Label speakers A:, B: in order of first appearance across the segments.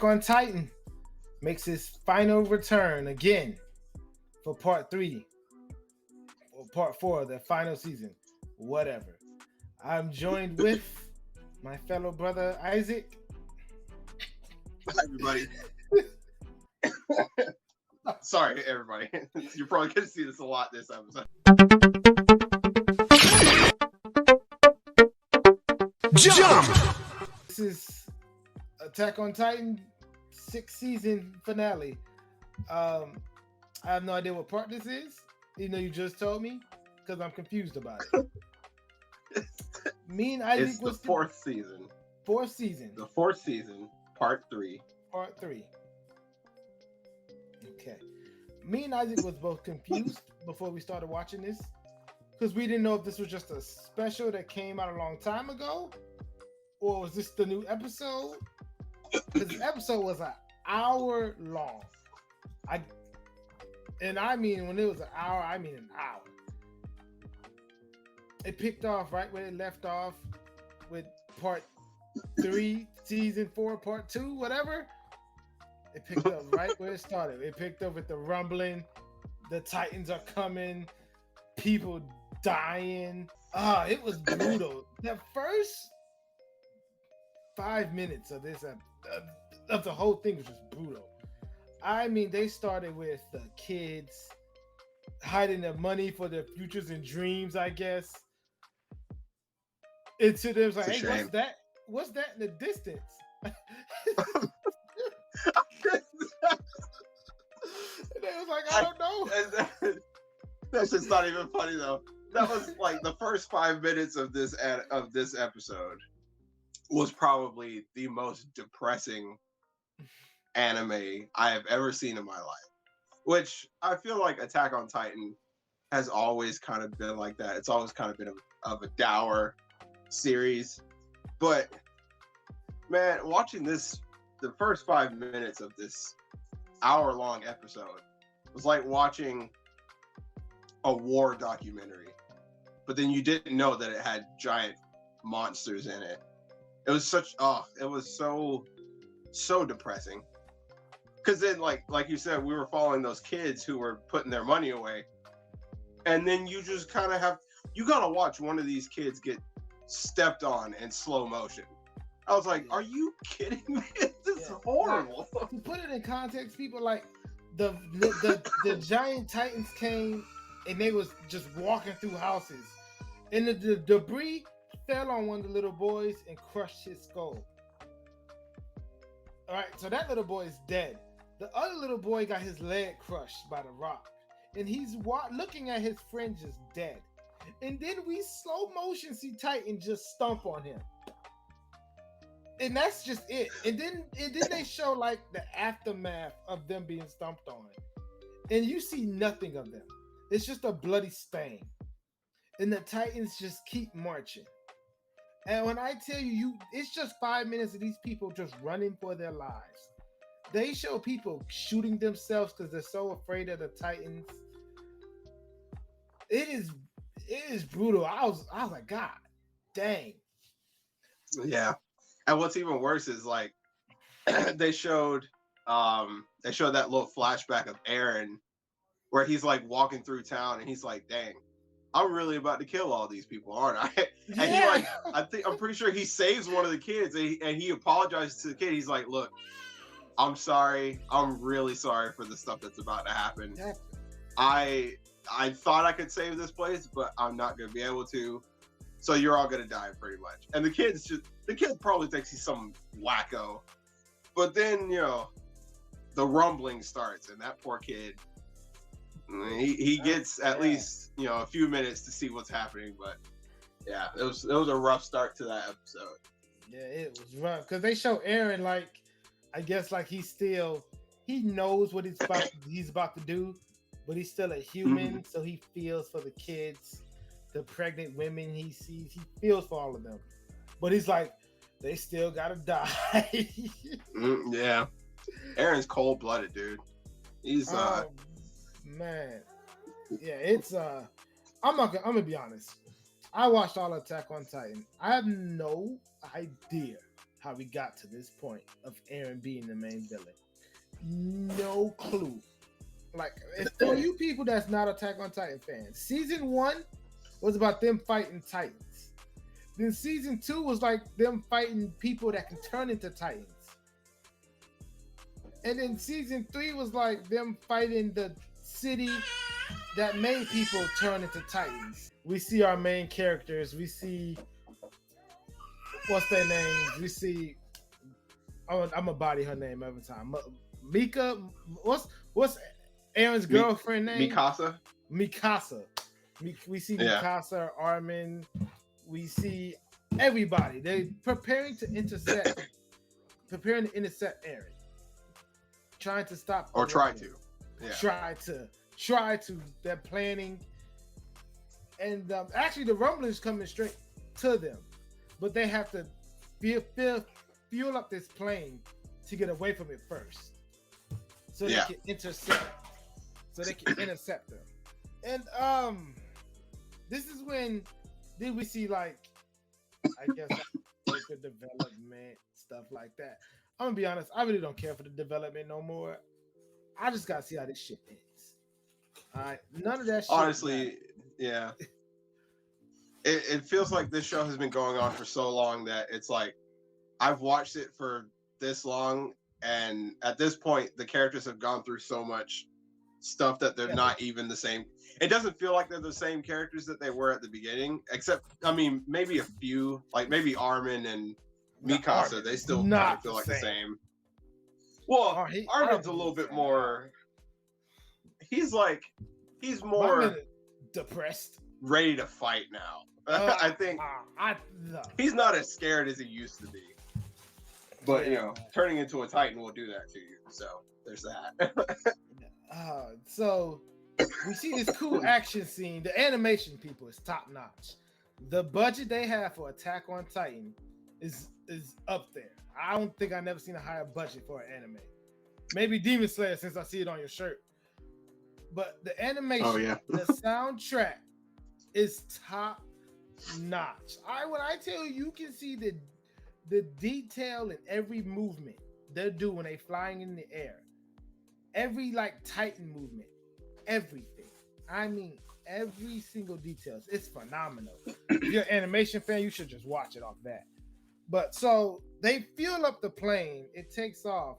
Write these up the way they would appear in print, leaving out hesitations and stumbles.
A: on Titan makes his final return again for part 3 or part 4 of the final season, whatever. I'm joined with my fellow brother Isaac.
B: Hi, everybody. Sorry, everybody. You're probably going to see this a lot this episode.
A: Jump! This is Attack on Titan 6th season finale. I have no idea what part this is, even though you just told me, because I'm confused about it. Me and Isaac
B: It's the
A: was
B: fourth season.
A: Fourth season.
B: The fourth season, part 3.
A: Part 3. Okay. Me and Isaac was both confused before we started watching this, because we didn't know if this was just a special that came out a long time ago, or was this the new episode? Because the episode was an hour long. I mean, when it was an hour, I mean an hour. It picked off right where it left off with part 3, season 4, part 2, whatever. It picked up right where it started. It picked up with the rumbling. The Titans are coming. People dying. It was brutal. The first 5 minutes of this of the whole thing was just brutal. I mean, they started with the kids hiding their money for their futures and dreams, I guess. Into them, like, hey, what's that? What's that in the distance? And they was like, I don't know.
B: That's just not even funny though. That was like the first 5 minutes of this episode was probably the most depressing anime I have ever seen in my life. Which I feel like Attack on Titan has always kind of been like that. It's always kind of been of a dour series. But man, watching this, the first 5 minutes of this hour-long episode was like watching a war documentary. But then you didn't know that it had giant monsters in it. It was it was so depressing. Because then, like you said, we were following those kids who were putting their money away. And then you just kind of you got to watch one of these kids get stepped on in slow motion. I was like, are you kidding me? This is horrible.
A: Like, to put it in context, people, like, the giant Titans came and they was just walking through houses. And the debris fell on one of the little boys and crushed his skull. All right, so that little boy is dead. The other little boy got his leg crushed by the rock. And he's looking at his friend just dead. And then we slow motion see Titan just stomp on him. And that's just it. And then they show like the aftermath of them being stomped on. And you see nothing of them. It's just a bloody stain. And the Titans just keep marching. And when I tell you, it's just 5 minutes of these people just running for their lives. They show people shooting themselves because they're so afraid of the Titans. It is brutal. I was like, God dang.
B: Yeah. And what's even worse is like they showed that little flashback of Eren where he's like walking through town and he's like, dang, I'm really about to kill all these people, aren't I?
A: Yeah.
B: And I'm pretty sure he saves one of the kids and he apologizes to the kid. He's like, look, I'm sorry. I'm really sorry for the stuff that's about to happen.
A: Yeah.
B: I thought I could save this place, but I'm not going to be able to. So you're all going to die pretty much. And the kid probably thinks he's some wacko. But then, the rumbling starts and that poor kid, he gets at least, a few minutes to see what's happening. But yeah, it was a rough start to that episode.
A: Yeah, it was rough because they show Eren like, I guess like he knows what he's about to do, but he's still a human, mm-hmm. So he feels for the kids, the pregnant women he sees, he feels for all of them. But he's like, they still gotta die.
B: Yeah. Eren's cold-blooded, dude. He's
A: man. Yeah, it's I'm gonna be honest. I watched all Attack on Titan. I have no idea how we got to this point of Aaron being the main villain. No clue. Like, for you people that's not Attack on Titan fans, season 1 was about them fighting Titans. Then season 2 was like them fighting people that can turn into Titans. And then season 3 was like them fighting the city that made people turn into Titans. We see our main characters. We see, what's their names? We see, I'm gonna body her name every time. Mika, what's Aaron's girlfriend name?
B: Mikasa.
A: We see Mikasa, Armin. We see everybody. They preparing to intercept Aaron. Trying to stop.
B: Or try to. Yeah.
A: Try to. They're planning. And actually, the rumbling's coming straight to them. But they have to fuel up this plane to get away from it first. So they can intercept. So they can intercept them. And this is when then we see, like, I guess, the development, stuff like that. I'm gonna be honest, I really don't care for the development no more. I just gotta see how this shit ends. All right, none of that shit.
B: Honestly, yeah. It feels like this show has been going on for so long that it's like I've watched it for this long, and at this point, the characters have gone through so much stuff that they're not even the same. It doesn't feel like they're the same characters that they were at the beginning, except, I mean, maybe a few, like maybe Armin and Mikasa, they still kind of feel like the same. Well, Armin's a little bit more, he's more
A: depressed,
B: ready to fight now. I think he's not as scared as he used to be. But, you know, turning into a Titan will do that to you. So there's that.
A: So we see this cool action scene. The animation, people, is top notch. The budget they have for Attack on Titan is up there. I don't think I've never seen a higher budget for an anime. Maybe Demon Slayer, since I see it on your shirt. But the animation, the soundtrack is top notch. When I tell you, you can see the detail in every movement they're doing when they flying in the air. Every like Titan movement, everything. I mean, every single detail. It's phenomenal. If you're an animation fan, you should just watch it off that. But so they fuel up the plane. It takes off.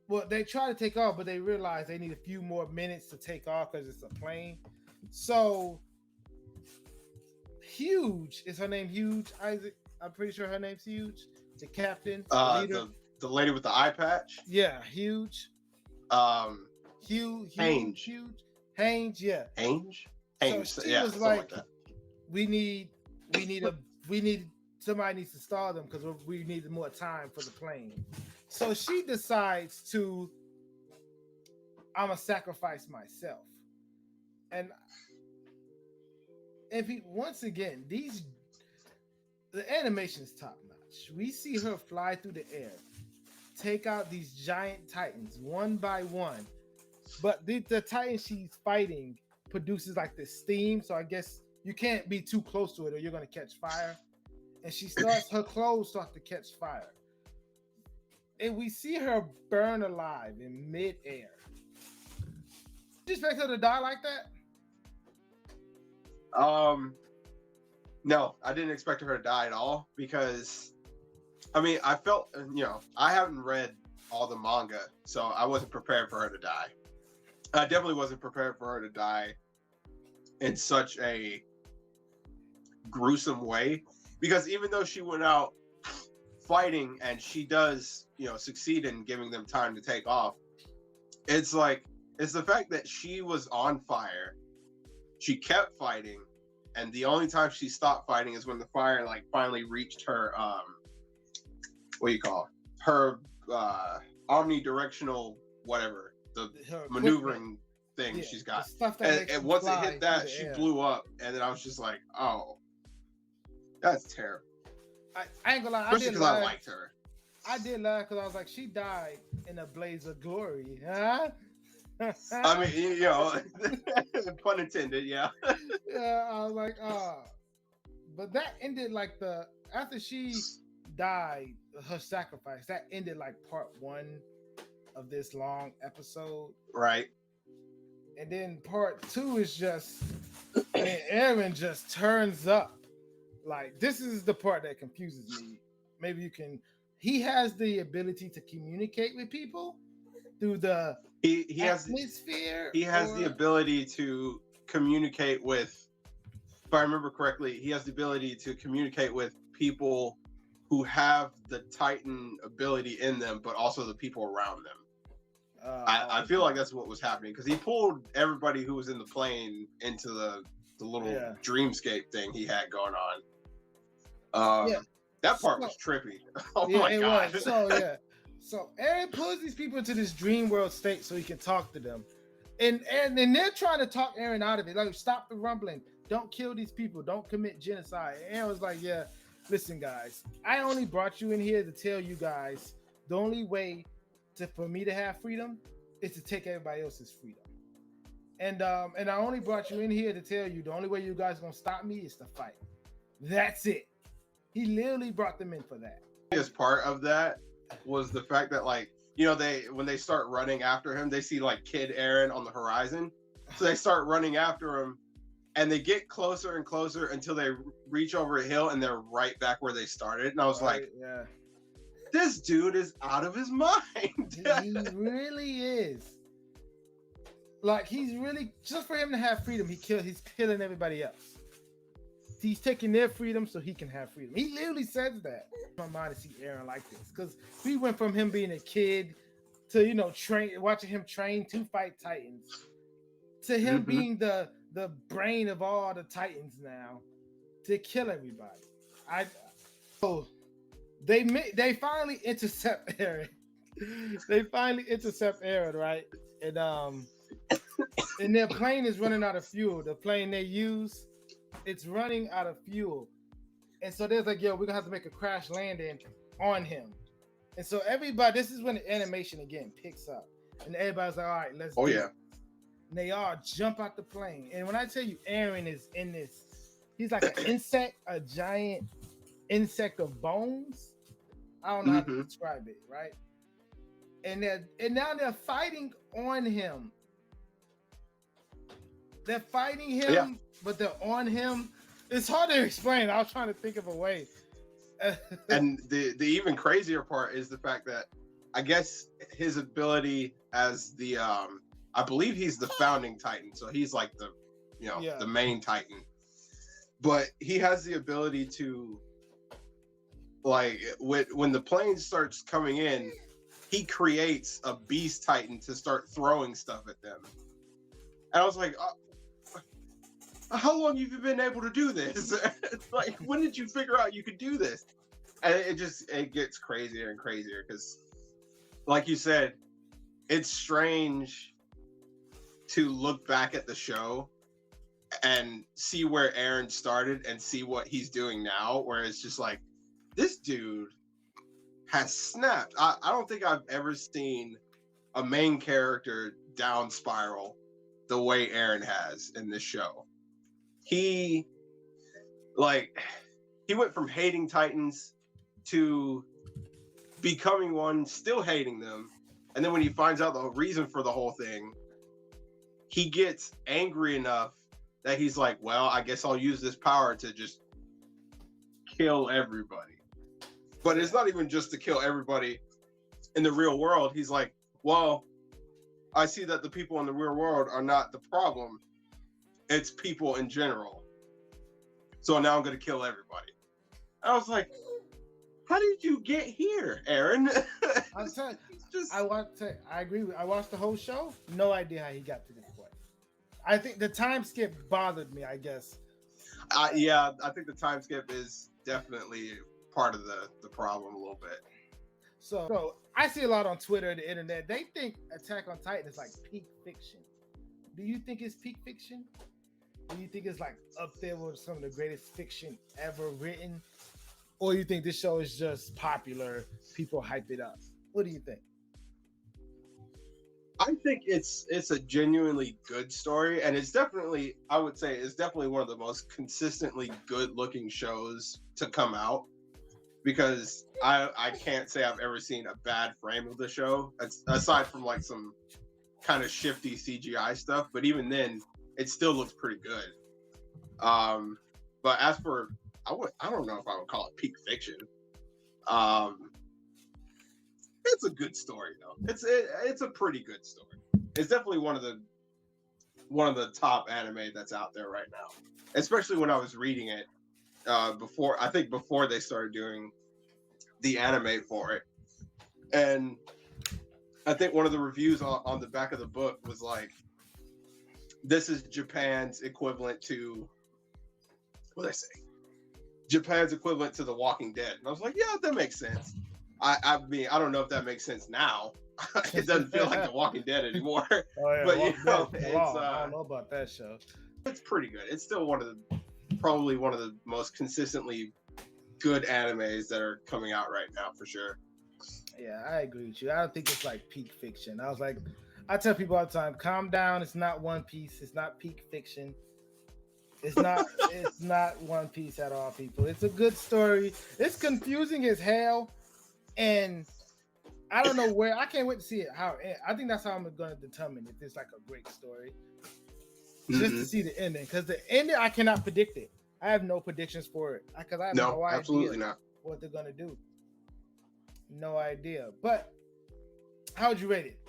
A: Well, they try to take off, but they realize they need a few more minutes to take off because it's a plane. So Huge, is her name Huge? Isaac, I'm pretty sure her name's Huge. The captain, the leader.
B: The lady with the eye patch.
A: Yeah, Huge. Huge. Hange, yeah.
B: Hange.
A: So she was like we need somebody needs to stall them because we need more time for the plane. So she decides to, I'm gonna sacrifice myself. And once again, the animation is top notch. We see her fly through the air, take out these giant titans one by one. But the titan she's fighting produces like this steam, so I guess you can't be too close to it or you're gonna catch fire. And her clothes start to catch fire. And we see her burn alive in midair. Did you expect her to die like that?
B: No, I didn't expect her to die at all because, I mean, I felt, I haven't read all the manga, so I wasn't prepared for her to die. I definitely wasn't prepared for her to die in such a gruesome way because even though she went out fighting and she does, succeed in giving them time to take off, it's the fact that she was on fire. She kept fighting, and the only time she stopped fighting is when the fire finally reached her her omnidirectional whatever, her maneuvering thing she's got. And once it hit that, she blew up, and then I was just like, oh, that's terrible.
A: I ain't gonna lie,
B: especially because I liked her.
A: I did laugh because I was like, she died in a blaze of glory, huh?
B: I mean, pun intended, yeah.
A: Yeah, I was like, but that ended after she died, her sacrifice, that ended like part one of this long episode.
B: Right.
A: And then part two is just when Aaron just turns up. Like, this is the part that confuses me. Maybe you can. He has the ability to communicate with people through the
B: he has
A: atmosphere.
B: He has the ability to communicate with. If I remember correctly, he has the ability to communicate with people who have the Titan ability in them, but also the people around them. I feel like that's what was happening because he pulled everybody who was in the plane into the little dreamscape thing he had going on. That part was trippy. Oh my god!
A: So Aaron pulls these people into this dream world state so he can talk to them, and they're trying to talk Aaron out of it. Like, stop the rumbling, don't kill these people, don't commit genocide. And Aaron was like, "Yeah, listen, guys, I only brought you in here to tell you guys the only way for me to have freedom is to take everybody else's freedom. And I only brought you in here to tell you the only way you guys are gonna stop me is to fight. That's it." He literally brought them in for that.
B: As part of that was the fact that, like, you know, when they start running after him, they see like Kid Aaron on the horizon, so they start running after him, and they get closer and closer until they reach over a hill, and they're right back where they started. And I was like,
A: yeah.
B: This dude is out of his mind.
A: He really is. Like, he's really, just for him to have freedom, he's killing everybody else. He's taking their freedom so he can have freedom. He literally says that. My mind to see Aaron like this, because we went from him being a kid to, you know, watching him train to fight Titans, to him being the brain of all the Titans now, to kill everybody. They finally intercept Aaron. Right? And their plane is running out of fuel. The plane they use, it's running out of fuel. And so they're like, yo, we're gonna have to make a crash landing on him. And so everybody, this is when the animation again picks up. And everybody's like, all right, let's do it. And they all jump out the plane. And when I tell you Aaron is in this, he's like an insect, a giant insect of bones. I don't know how to describe it, right? And now they're fighting on him. They're fighting him, but they're on him. It's hard to explain. I was trying to think of a way.
B: And the even crazier part is the fact that I guess his ability as the I believe he's the founding Titan, so he's like the the main Titan. But he has the ability to, like, when the plane starts coming in, he creates a beast Titan to start throwing stuff at them. And I was like, how long have you been able to do this? Like, when did you figure out you could do this? And it gets crazier and crazier because, like you said, it's strange to look back at the show and see where Aaron started and see what he's doing now, where it's just like, this dude has snapped. I don't think I've ever seen a main character down spiral the way Aaron has in this show. He went from hating Titans to becoming one, still hating them. And then when he finds out the reason for the whole thing, he gets angry enough that he's like, well, I guess I'll use this power to just kill everybody. But it's not even just to kill everybody in the real world. He's like, well, I see that the people in the real world are not the problem. It's people in general. So now I'm going to kill everybody. I was like, how did you get here, Aaron?
A: I'm sorry. I agree with. I watched the whole show. No idea how he got to this point. I think the time skip bothered me, I guess.
B: Yeah, I think the time skip is definitely part of the problem a little bit.
A: So I see a lot on Twitter and the internet. They think Attack on Titan is like peak fiction. Do you think it's peak fiction? Do you think it's like up there with some of the greatest fiction ever written? Or you think this show is just popular, people hype it up? What do you think?
B: I think it's a genuinely good story, and it's definitely, I would say, it's definitely one of the most consistently good looking shows to come out, because I can't say I've ever seen a bad frame of the show, aside from like some kind of shifty CGI stuff. But even then, it still looks pretty good. But as for I don't know if I would call it peak fiction. It's a good story though. It's a pretty good story. It's definitely one of the top anime that's out there right now. Especially when I was reading it before they started doing the anime for it. And I think one of the reviews on the back of the book was like, this is Japan's equivalent to, what did I say? Japan's equivalent to The Walking Dead. And I was like, yeah, that makes sense. I mean, I don't know if that makes sense now. It doesn't feel like The Walking Dead anymore.
A: Oh, yeah,
B: but you know,
A: I don't know about that show.
B: It's pretty good. It's still probably one of the most consistently good animes that are coming out right now, for sure.
A: Yeah, I agree with you. I don't think it's like peak fiction. I tell people all the time, calm down. It's not One Piece. It's not peak fiction. It's not it's not One Piece at all, people. It's a good story. It's confusing as hell. And I don't know where. I can't wait to see it. I think that's how I'm going to determine if it's like a great story. Just to see the ending. Because the ending, I cannot predict it. I have no predictions for it. Because I have no idea
B: absolutely not.
A: What they're going to do. No idea. But how would you rate it?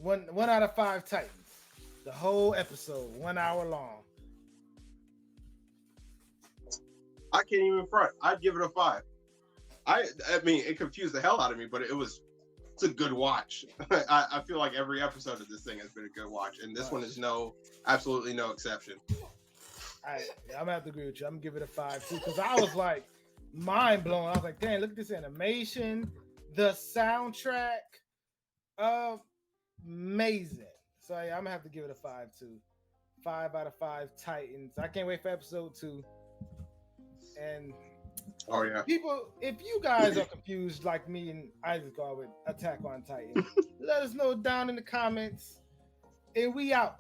A: One out of 5 Titans. The whole episode, 1 hour long.
B: I can't even front. I'd give it a 5. I mean, it confused the hell out of me, but it's a good watch. I feel like every episode of this thing has been a good watch, and this one is absolutely no exception.
A: I'm gonna have to agree with you. I'm gonna give it a 5 too, because I was like mind blown. I was like, dang, look at this animation, the soundtrack, amazing. So yeah, I'm gonna have to give it a 5 too. 5 out of 5 Titans. I can't wait for episode 2. And
B: oh yeah,
A: people, if you guys are confused like me and Isaac are with Attack on Titan, let us know down in the comments. And we out.